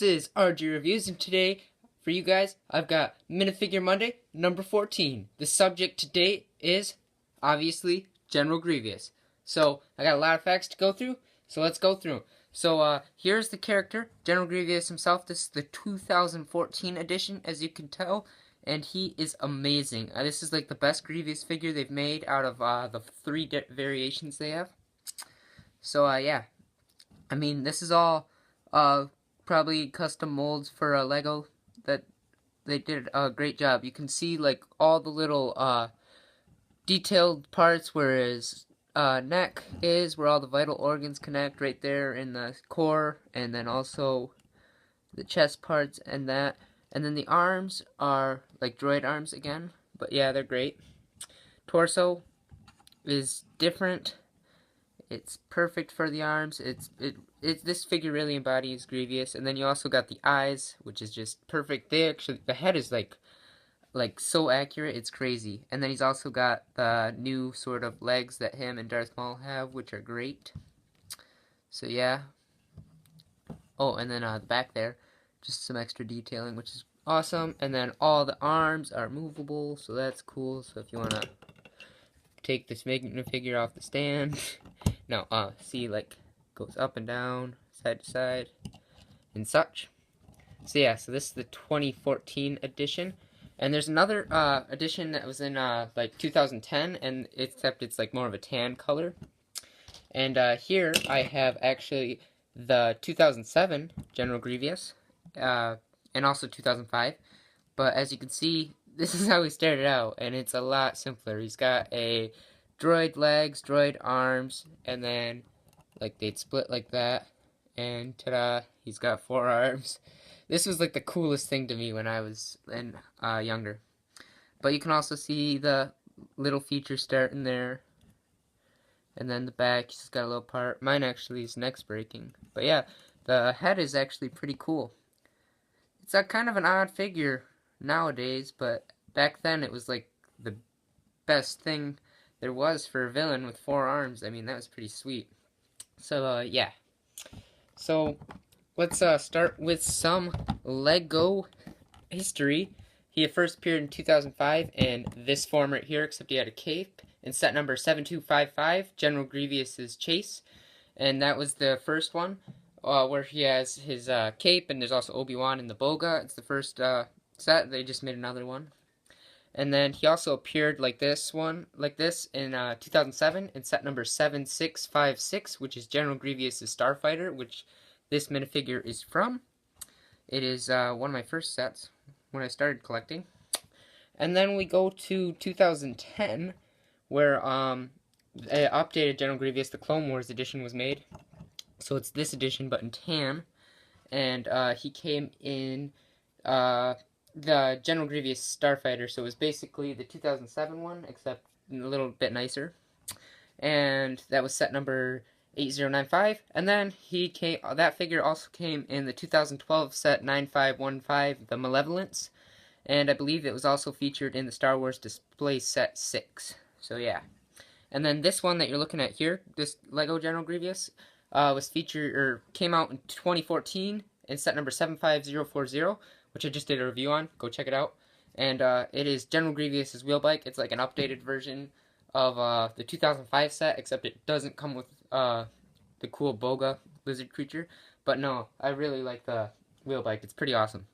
This is RG Reviews, and today, for you guys, I've got Minifigure Monday, number 14. The subject today is, obviously, General Grievous. So, I got a lot of facts to go through, so let's go through. So, here's the character, General Grievous himself. This is the 2014 edition, as you can tell, and he is amazing. This is like the best Grievous figure they've made out of the three variations they have. So, yeah. I mean, this is all probably custom molds for Lego that they did a great job. You can see like all the little detailed parts where his neck is, where all the vital organs connect, right there in the core, and then also the chest parts and that. And then the arms are like droid arms again, but yeah, they're great. Torso is different. It's perfect for the arms. This figure really embodies Grievous, and then you also got the eyes, which is just perfect. The head is like so accurate, it's crazy. And then he's also got the new sort of legs that him and Darth Maul have, which are great. So yeah. Oh, and then the back there, just some extra detailing, which is awesome. And then all the arms are movable, so that's cool. So if you wanna take this Minifigure off the stand. No, see, like, goes up and down, side to side, and such. So yeah, so this is the 2014 edition. And there's another edition that was in like 2010, and except it's like more of a tan color. And here I have actually the 2007 General Grievous, and also 2005. But as you can see, this is how he started out, and it's a lot simpler. He's got a droid legs, droid arms, and then like they'd split like that, and ta-da, he's got 4 arms. This was like the coolest thing to me when I was younger. But you can also see the little feature starting there, and then the back, he's got a little part. Mine actually is neck's breaking. But yeah, the head is actually pretty cool. It's a kind of an odd figure nowadays, but back then it was like the best thing there was for a villain with 4 arms. I mean, that was pretty sweet. So yeah. So let's start with some Lego history. He first appeared in 2005 in this form right here, except he had a cape, in set number 7255, General Grievous's Chase. And that was the first one, where he has his cape, and there's also Obi-Wan in the Boga. It's the first set. They just made another one. And then he also appeared like this in 2007 in set number 7656, which is General Grievous's Starfighter, which this minifigure is from. It is one of my first sets when I started collecting. And then we go to 2010, where updated General Grievous, the Clone Wars edition, was made. So it's this edition, but in tan. And he came in the General Grievous Starfighter, so it was basically the 2007 one, except a little bit nicer. And that was set number 8095. And then that figure also came in the 2012 set 9515, the Malevolence. And I believe it was also featured in the Star Wars Display Set 6. So yeah. And then this one that you're looking at here, this Lego General Grievous, was featured, or came out in 2014 in set number 75040, which I just did a review on. Go check it out. And it is General Grievous's wheel bike. It's like an updated version of the 2005 set, except it doesn't come with the cool Boga lizard creature. But no, I really like the wheel bike. It's pretty awesome.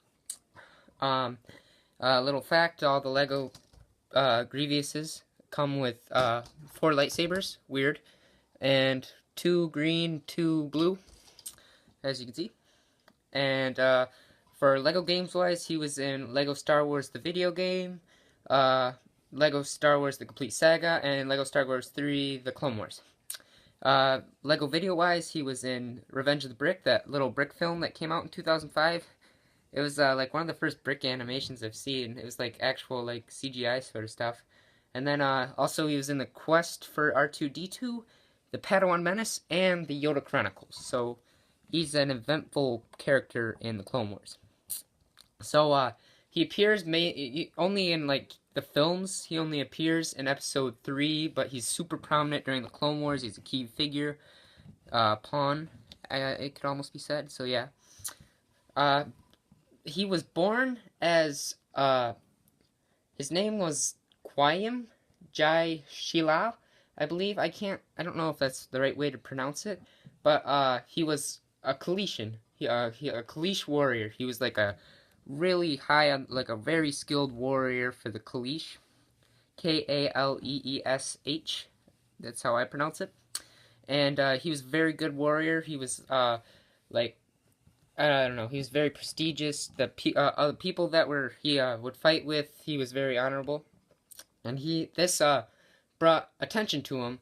Little fact, all the Lego Grievouses come with 4 lightsabers. Weird. And 2 green, 2 blue, as you can see. And for Lego games wise, he was in Lego Star Wars the video game, Lego Star Wars the complete saga, and Lego Star Wars 3 the Clone Wars. Lego video wise, he was in Revenge of the Brick, that little brick film that came out in 2005. It was like one of the first brick animations I've seen. It was like actual like CGI sort of stuff. And then also he was in the Quest for R2-D2, the Padawan Menace, and the Yoda Chronicles. So he's an eventful character in the Clone Wars. So he appears only in like the films. He only appears in Episode 3, but he's super prominent during the Clone Wars. He's a key figure, pawn, it could almost be said. So yeah. he was born as, his name was Quayam Jai Shilal, I believe. I don't know if that's the right way to pronounce it, but he was a Kaleeshian. A Kaleesh warrior. He was like a really high on, like a very skilled warrior for the Kaleesh. Kaleesh. That's how I pronounce it. And he was a very good warrior. He was like, I don't know. He was very prestigious. The other people that he would fight with, he was very honorable. And this brought attention to him,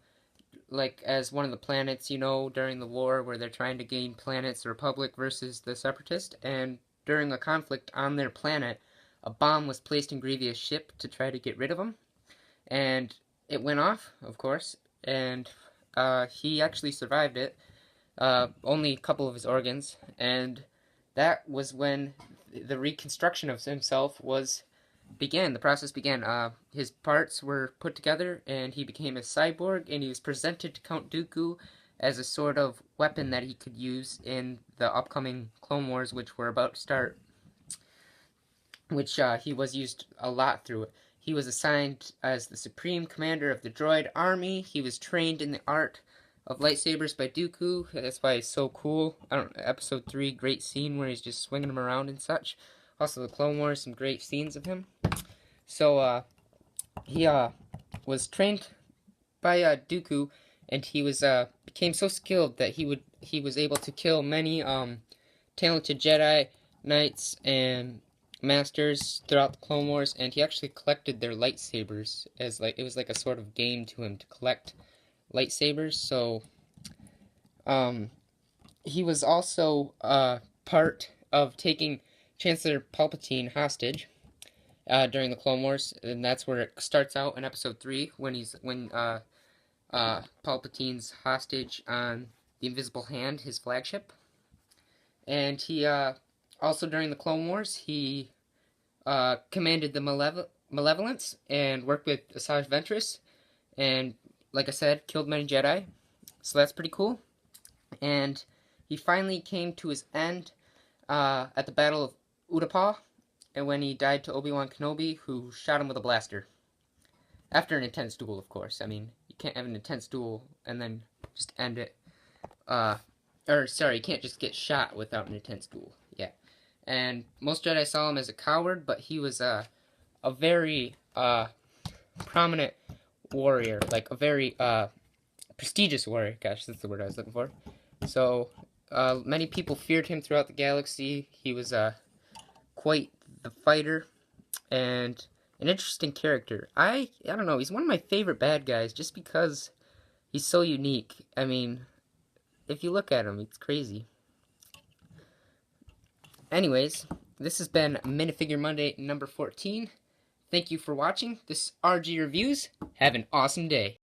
like as one of the planets, during the war where they're trying to gain planets, the Republic versus the Separatist. And during a conflict on their planet, a bomb was placed in Grievous' ship to try to get rid of him. And it went off, of course, and he actually survived it. Only a couple of his organs, and that was when the reconstruction of himself began. The process began. His parts were put together, and he became a cyborg, and he was presented to Count Dooku as a sort of weapon that he could use in the upcoming Clone Wars, which were about to start, which he was used a lot through it. He was assigned as the supreme commander of the droid army. He was trained in the art of lightsabers by Dooku. That's why he's so cool. Episode 3, great scene where he's just swinging them around and such. Also, the Clone Wars, some great scenes of him. So, he was trained by Dooku, and he became so skilled that he was able to kill many talented Jedi Knights and Masters throughout the Clone Wars, and he actually collected their lightsabers as it was like a sort of game to him to collect lightsabers. So he was also part of taking Chancellor Palpatine hostage during the Clone Wars, and that's where it starts out in Episode 3 when Palpatine's hostage on the Invisible Hand, his flagship. And he also during the Clone Wars he commanded the Malevolence and worked with Asajj Ventress, and like I said, killed many Jedi. So that's pretty cool. And he finally came to his end at the Battle of Utapau, and when he died to Obi-Wan Kenobi, who shot him with a blaster. After an intense duel, of course. I mean, you can't have an intense duel and then just end it. You can't just get shot without an intense duel. Yeah. And most Jedi saw him as a coward, but he was a very prominent warrior, like a very prestigious warrior. Gosh, that's the word I was looking for. So many people feared him throughout the galaxy. He was quite the fighter and an interesting character. I don't know. He's one of my favorite bad guys just because he's so unique. I mean, if you look at him, it's crazy. Anyways, this has been Minifigure Monday number 14. Thank you for watching. This is RG Reviews. Have an awesome day.